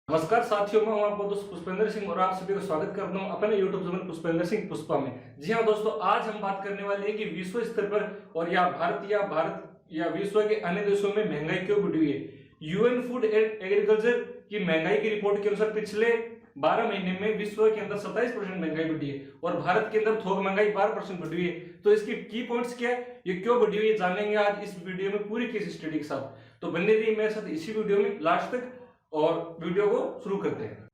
नमस्कार साथियों, मैं हूं आपका दोस्त पुष्पेंद्र सिंह और आप सभी का स्वागत करता हूं अपने YouTube चैनल पुष्पेंद्र सिंह पुष्पा में। जी हां दोस्तों, आज हम बात करने वाले हैं कि विश्व स्तर पर और या भारत या विश्व के अन्य देशों में महंगाई क्यों बढ़ी हुई है। यूएन फूड एंड एग्रीकल्चर की महंगाई की रिपोर्ट के अनुसार पिछले 12 महीने में विश्व के अंदर 27% महंगाई बढ़ी है और भारत के अंदर थोक महंगाई 12% बढ़ी हुई है। तो इसकी की पॉइंट्स क्या है, ये क्यों बढ़ी हुई है, जानेंगे आज इस वीडियो में पूरी केस स्टडी के साथ। तो बने रहिए मेरे साथ इसी वीडियो में लास्ट तक और वीडियो को शुरू करते हैं।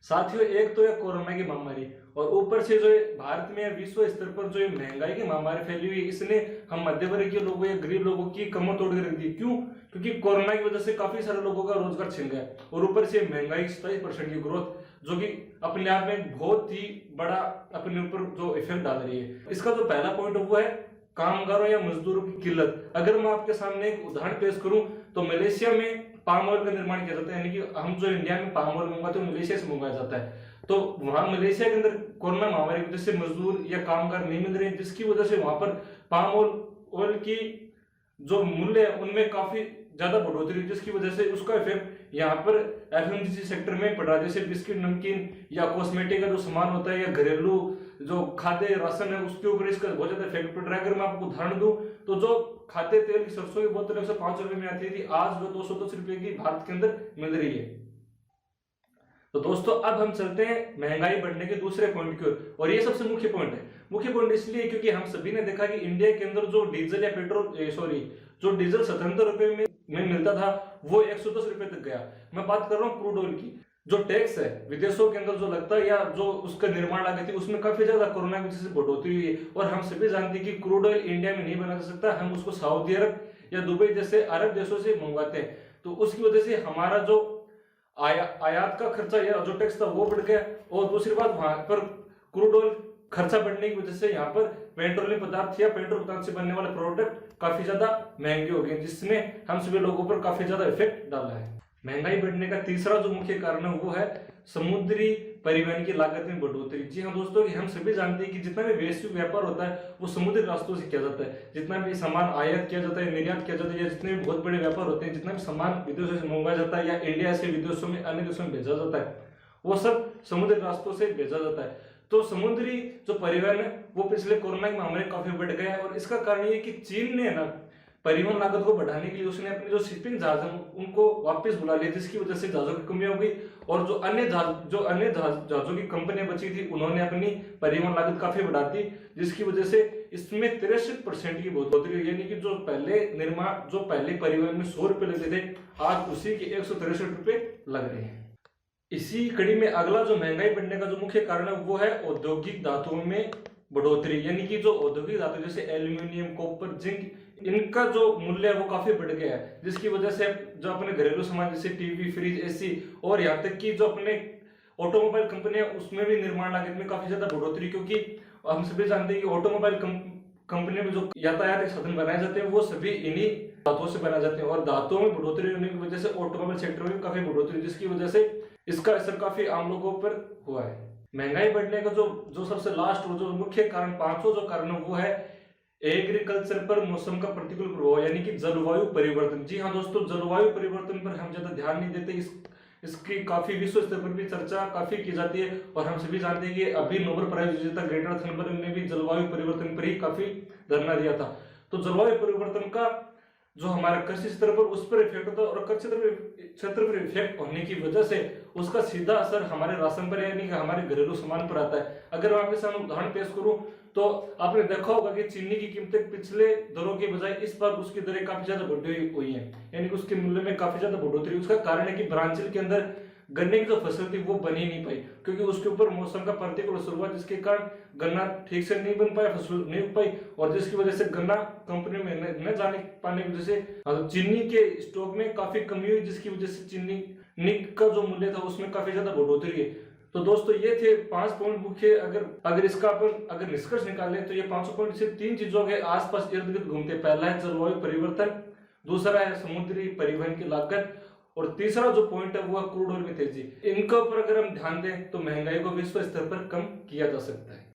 साथियों, एक तो है कोरोना की महामारी और ऊपर से जो भारत में विश्व स्तर पर जो महंगाई की महामारी फैली हुई है, इसने हम मध्य वर्ग के लोगों या गरीब लोगों की कमर तोड़ के रख दी। क्यों? क्योंकि कोरोना की वजह से काफी सारे लोगों का रोजगार छिन गया और ऊपर से महंगाई 27% की ग्रोथ, जो कि अपने आप में बहुत ही बड़ा अपने ऊपर जो इफेक्ट डाल रही है। इसका जो पहला पॉइंट वो है कामगारों या मजदूरों की किल्लत। अगर मैं आपके सामने एक उदाहरण पेश करूं तो मलेशिया में पाम ऑयल का निर्माण किया जाता है, यानी कि हम जो इंडिया में पाम ऑयल मंगवाते हैं मलेशिया से मंगवाया जाता है। तो वहां मलेशिया के अंदर कोरोना महामारी की वजह से मजदूर या कामगार नहीं मिल रहे हैं, जिसकी वजह से वहां पर पाम ऑयल की जो मूल्य है उनमें काफी ज्यादा बढ़ोतरी, जिसकी वजह से उसका इफेक्ट यहाँ पर एफएमसीजी सेक्टर में पड़ रहा है। जैसे बिस्किट, नमकीन या कॉस्मेटिक का जो सामान होता है या घरेलू जो खाद्य राशन है उसके ऊपर इसका बहुत ज्यादा इफेक्ट पड़ रहा है। अगर मैं आपको उदाहरण दूं तो जो खाद्य तेल की सरसों की बोतल 105 रुपए में आती थी, आज वो 210 रुपए की भारत के अंदर मिल रही है। तो दोस्तों, अब हम चलते हैं महंगाई बढ़ने के दूसरे पॉइंट की ओर, और ये सबसे मुख्य पॉइंट है। मुख्य पॉइंट इसलिए क्योंकि हम सभी ने देखा कि इंडिया के अंदर जो डीजल या जो डीजल 77 रुपए में मिलता था वो 110 रुपए तक गया। मैं बात कर रहा हूँ क्रूड ऑयल की। जो टैक्स है विदेशों के अंदर जो लगता है या जो उसका निर्माण लागत है उसमें काफी ज्यादा कोरोना की वजह से बढ़ोतरी हुई है। और हम सभी जानते हैं कि क्रूड ऑयल इंडिया में नहीं बना जा सकता, हम उसको सऊदी अरब या दुबई जैसे अरब देशों से मंगवाते हैं। तो उसकी वजह से हमारा जो आयात का खर्चा या जो टैक्स था वो बढ़ गया। और दूसरी बात, वहां पर क्रूड ऑयल खर्चा बढ़ने की वजह से यहाँ पर पेट्रोलियम पदार्थ या पेट्रोल पदार्थ से बनने वाले प्रोडक्ट काफी ज्यादा महंगे हो गए, जिसने हम सभी लोगों पर काफी ज्यादा इफेक्ट डाला है। महंगाई बढ़ने का तीसरा जो मुख्य कारण है वो है समुद्री परिवहन की लागत में बढ़ोतरी। जी हाँ दोस्तों, हम सभी जानते हैं कि जितना भी वैश्विक व्यापार होता है वो समुद्री रास्तों से किया जाता है। जितना भी सामान आयात किया जाता है, निर्यात किया जाता है, या जितने भी बहुत बड़े व्यापार होते हैं, जितना भी सामान विदेशों से मंगवाया जाता है या इंडिया से विदेशों में अन्य देशों में भेजा जाता है, वो सब समुद्री रास्तों से भेजा जाता है। तो समुद्री जो परिवहन है वो पिछले कोरोना की महामारी काफी बढ़ गया है। और इसका कारण ये कि चीन ने ना परिवहन लागत को बढ़ाने के लिए उसने अपने जो शिपिंग जहाज है उनको वापस बुला लिया, जिसकी वजह से जहाजों की कमी हो गई। और जो अन्य जहाजों की कंपनियां बची थी उन्होंने अपनी परिवहन लागत काफी बढ़ा दी, जिसकी वजह से इसमें 63% की बढ़ोतरी हुई। यानी कि जो पहले परिवहन में 100 रुपए लगते थे, आज उसी के 163 रुपए लग रहे हैं। इसी कड़ी में अगला जो महंगाई बढ़ने का जो मुख्य कारण है वो है औद्योगिक धातुओं में बढ़ोतरी। यानी कि जो औद्योगिक धातु जैसे एल्यूमिनियम, कॉपर, जिंक, इनका जो मूल्य है वो काफी बढ़ गया है, जिसकी वजह से जो अपने घरेलू सामान जैसे टीवी, फ्रिज, एसी और यहाँ तक कि जो अपने ऑटोमोबाइल कंपनी है उसमें भी निर्माण लागत में काफी ज्यादा बढ़ोतरी। क्योंकि हम सभी जानते हैं कि ऑटोमोबाइल कंपनी में जो यातायात के साधन बनाए जाते हैं वो सभी इन्हीं धातुओं से बनाए जाते हैं। और धातुओं में बढ़ोतरी होने की वजह से ऑटोमोबाइल सेक्टर में काफी बढ़ोतरी, जिसकी वजह से इसका असर काफी आम लोगों पर हुआ है। महंगाई बढ़ने का जो सबसे लास्ट जो मुख्य कारण, पांचों जो कारण वो है एग्रीकल्चर पर मौसम का प्रतिकूल प्रभाव, यानी कि जलवायु परिवर्तन। जी हाँ दोस्तों, जलवायु परिवर्तन पर हम ज्यादा ध्यान नहीं देते। इसकी काफी विश्व स्तर पर भी चर्चा काफी की जाती है। और हम सभी जानते हैं कि अभी नोबेल प्राइज विजेता ग्रेटा थनबर्ग ने भी जलवायु परिवर्तन पर ही काफी धरना दिया था। तो जलवायु परिवर्तन का जो हमारा कृषि क्षेत्र पर उस पर इफेक्ट होता है और कृषि क्षेत्र पर इफेक्ट होने की वजह से उसका सीधा असर हमारे राशन पर यानी कि हमारे घरेलू सामान पर आता है। अगर मैं आपके सामने उदाहरण पेश करूं तो आपने देखा होगा कि चीनी की कीमतें पिछले दरों के बजाय इस बार उसकी दरें काफी ज्यादा बढ़ी हुई हैं, यानी कि उसके मूल्य में काफी ज्यादा बढ़ोतरी। उसका कारण है कि ब्राजील के अंदर गन्ने की जो फसल थी वो बन ही नहीं पाई, क्योंकि उसके ऊपर मौसम का प्रतिकूल असर हुआ, जिसके कारण गन्ना ठीक से नहीं बन पाया, फसल नहीं उग पाई। और जिसकी वजह से गन्ना कंपनी में न जाने पाने की वजह से चीनी के स्टॉक में काफी कमी हुई, जिसकी वजह से चीनी का जो मूल्य था उसमें काफी ज्यादा बढ़ोतरी है। तो दोस्तों, ये थे 5 पॉइंट मुख्य। अगर इसका अपन निष्कर्ष निकालें तो ये 5 पॉइंट सिर्फ 3 चीजों के आसपास इर्द गिर्द घूमते। पहला है जलवायु परिवर्तन, दूसरा है समुद्री परिवहन की लागत, और तीसरा जो पॉइंट है वो है क्रूड ऑयल में तेजी। इनके ऊपर अगर हम ध्यान दें तो महंगाई को विश्व स्तर पर कम किया जा सकता है।